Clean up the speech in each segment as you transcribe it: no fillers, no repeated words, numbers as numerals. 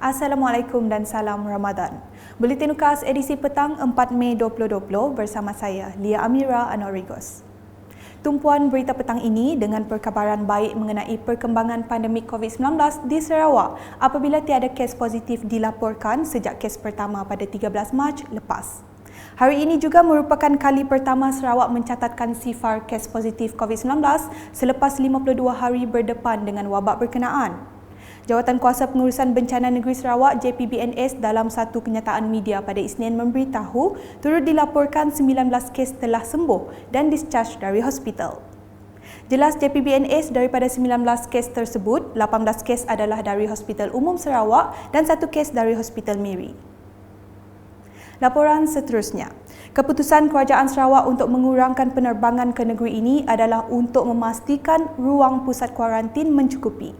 Assalamualaikum dan salam Ramadan. Buletin UKAS edisi petang 4 Mei 2020 bersama saya, Lia Amira Anorigos. Tumpuan berita petang ini dengan perkabaran baik mengenai perkembangan pandemik COVID-19 di Sarawak apabila tiada kes positif dilaporkan sejak kes pertama pada 13 Mac lepas. Hari ini juga merupakan kali pertama Sarawak mencatatkan sifar kes positif COVID-19 selepas 52 hari berdepan dengan wabak berkenaan. Jawatan Kuasa Pengurusan Bencana Negeri Sarawak JPBNS dalam satu kenyataan media pada Isnin memberitahu turut dilaporkan 19 kes telah sembuh dan discharge dari hospital. Jelas JPBNS daripada 19 kes tersebut, 18 kes adalah dari Hospital Umum Sarawak dan 1 kes dari Hospital Miri. Laporan seterusnya. Keputusan Kerajaan Sarawak untuk mengurangkan penerbangan ke negeri ini adalah untuk memastikan ruang pusat kuarantin mencukupi.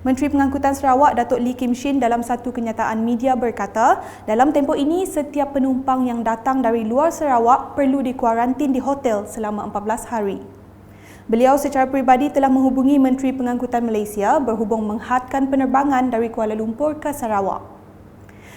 Menteri Pengangkutan Sarawak Datuk Lee Kim Shin dalam satu kenyataan media berkata, dalam tempoh ini setiap penumpang yang datang dari luar Sarawak perlu dikuarantin di hotel selama 14 hari. Beliau secara peribadi telah menghubungi Menteri Pengangkutan Malaysia berhubung menghadkan penerbangan dari Kuala Lumpur ke Sarawak.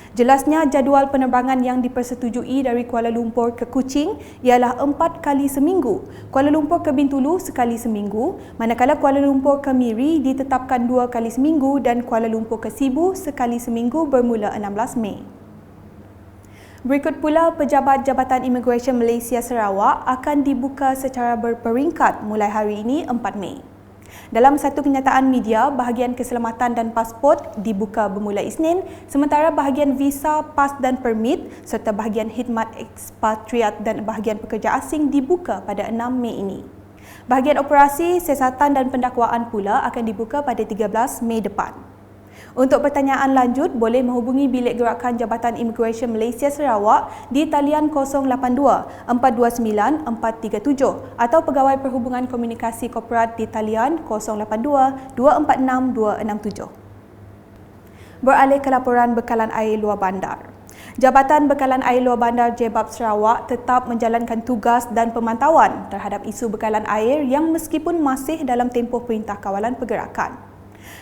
Jelasnya jadual penerbangan yang dipersetujui dari Kuala Lumpur ke Kuching ialah 4 kali seminggu, Kuala Lumpur ke Bintulu sekali seminggu, manakala Kuala Lumpur ke Miri ditetapkan 2 kali seminggu dan Kuala Lumpur ke Sibu sekali seminggu bermula 16 Mei. Berikut pula, Pejabat Jabatan Imigresen Malaysia Sarawak akan dibuka secara berperingkat mulai hari ini 4 Mei. Dalam satu kenyataan media, bahagian keselamatan dan pasport dibuka bermula Isnin, sementara bahagian visa, pas dan permit serta bahagian khidmat ekspatriat dan bahagian pekerja asing dibuka pada 6 Mei ini. Bahagian operasi, siasatan dan pendakwaan pula akan dibuka pada 13 Mei depan. Untuk pertanyaan lanjut, boleh menghubungi Bilik Gerakan Jabatan Imigresen Malaysia Sarawak di talian 082-429-437 atau Pegawai Perhubungan Komunikasi Korporat di talian 082-246-267. Beralih ke laporan bekalan air luar bandar. Jabatan Bekalan Air Luar Bandar JBAB Sarawak tetap menjalankan tugas dan pemantauan terhadap isu bekalan air yang meskipun masih dalam tempoh Perintah Kawalan Pergerakan.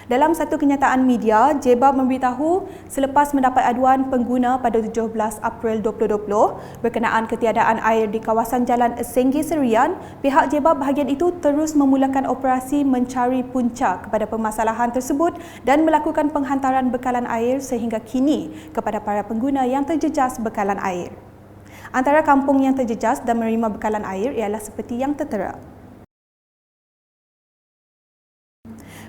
Dalam satu kenyataan media, JBAB memberitahu selepas mendapat aduan pengguna pada 17 April 2020 berkenaan ketiadaan air di kawasan Jalan Senggi Serian, pihak JBAB bahagian itu terus memulakan operasi mencari punca kepada permasalahan tersebut dan melakukan penghantaran bekalan air sehingga kini kepada para pengguna yang terjejas bekalan air. Antara kampung yang terjejas dan menerima bekalan air ialah seperti yang tertera.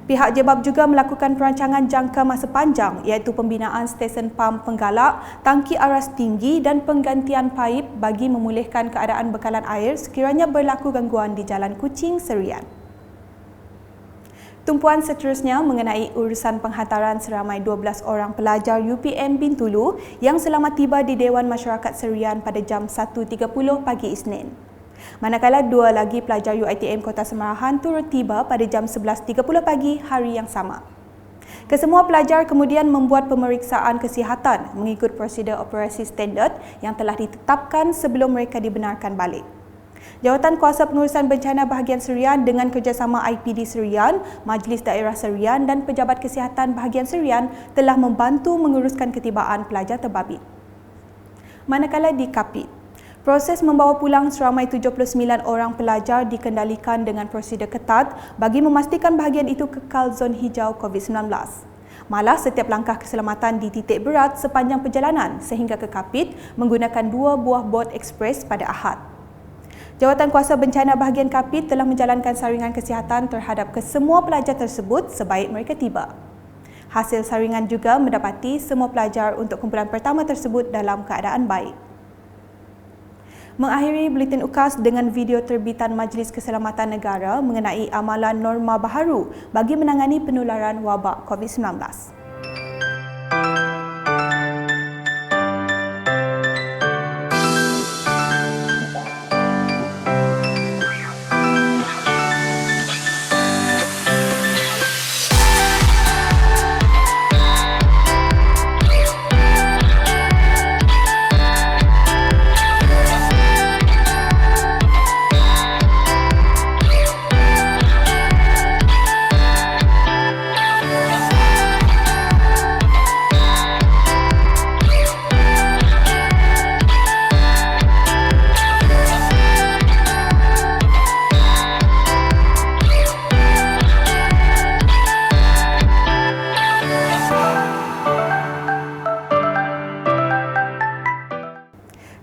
Pihak JBAB juga melakukan perancangan jangka masa panjang iaitu pembinaan stesen pam penggalak, tangki aras tinggi dan penggantian paip bagi memulihkan keadaan bekalan air sekiranya berlaku gangguan di Jalan Kuching Serian. Tumpuan seterusnya mengenai urusan penghantaran seramai 12 orang pelajar UPM Bintulu yang selamat tiba di Dewan Masyarakat Serian pada jam 1.30 pagi Isnin. Manakala 2 lagi pelajar UiTM Kota Semarahan turut tiba pada jam 11.30 pagi hari yang sama. Kesemua pelajar kemudian membuat pemeriksaan kesihatan mengikut prosedur operasi standard yang telah ditetapkan sebelum mereka dibenarkan balik. Jawatan Kuasa Pengurusan Bencana Bahagian Serian dengan kerjasama IPD Serian, Majlis Daerah Serian dan Pejabat Kesihatan Bahagian Serian telah membantu menguruskan ketibaan pelajar terbabit. Manakala di Kapit, proses membawa pulang seramai 79 orang pelajar dikendalikan dengan prosedur ketat bagi memastikan bahagian itu kekal zon hijau COVID-19. Malah setiap langkah keselamatan dititik berat sepanjang perjalanan sehingga ke Kapit menggunakan 2 buah bot ekspres pada Ahad. Jawatan Kuasa Bencana Bahagian Kapit telah menjalankan saringan kesihatan terhadap kesemua pelajar tersebut sebaik mereka tiba. Hasil saringan juga mendapati semua pelajar untuk kumpulan pertama tersebut dalam keadaan baik. Mengakhiri Buletin UKAS dengan video terbitan Majlis Keselamatan Negara mengenai amalan norma baharu bagi menangani penularan wabak COVID-19.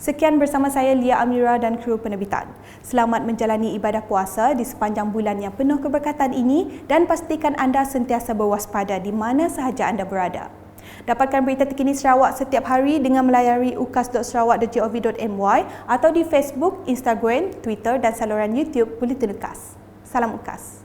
Sekian bersama saya Lia Amira dan kru penerbitan. Selamat menjalani ibadah puasa di sepanjang bulan yang penuh keberkatan ini dan pastikan anda sentiasa berwaspada di mana sahaja anda berada. Dapatkan berita terkini Sarawak setiap hari dengan melayari ukas.sarawak.gov.my atau di Facebook, Instagram, Twitter dan saluran YouTube Bulletin Ukas. Salam Ukas.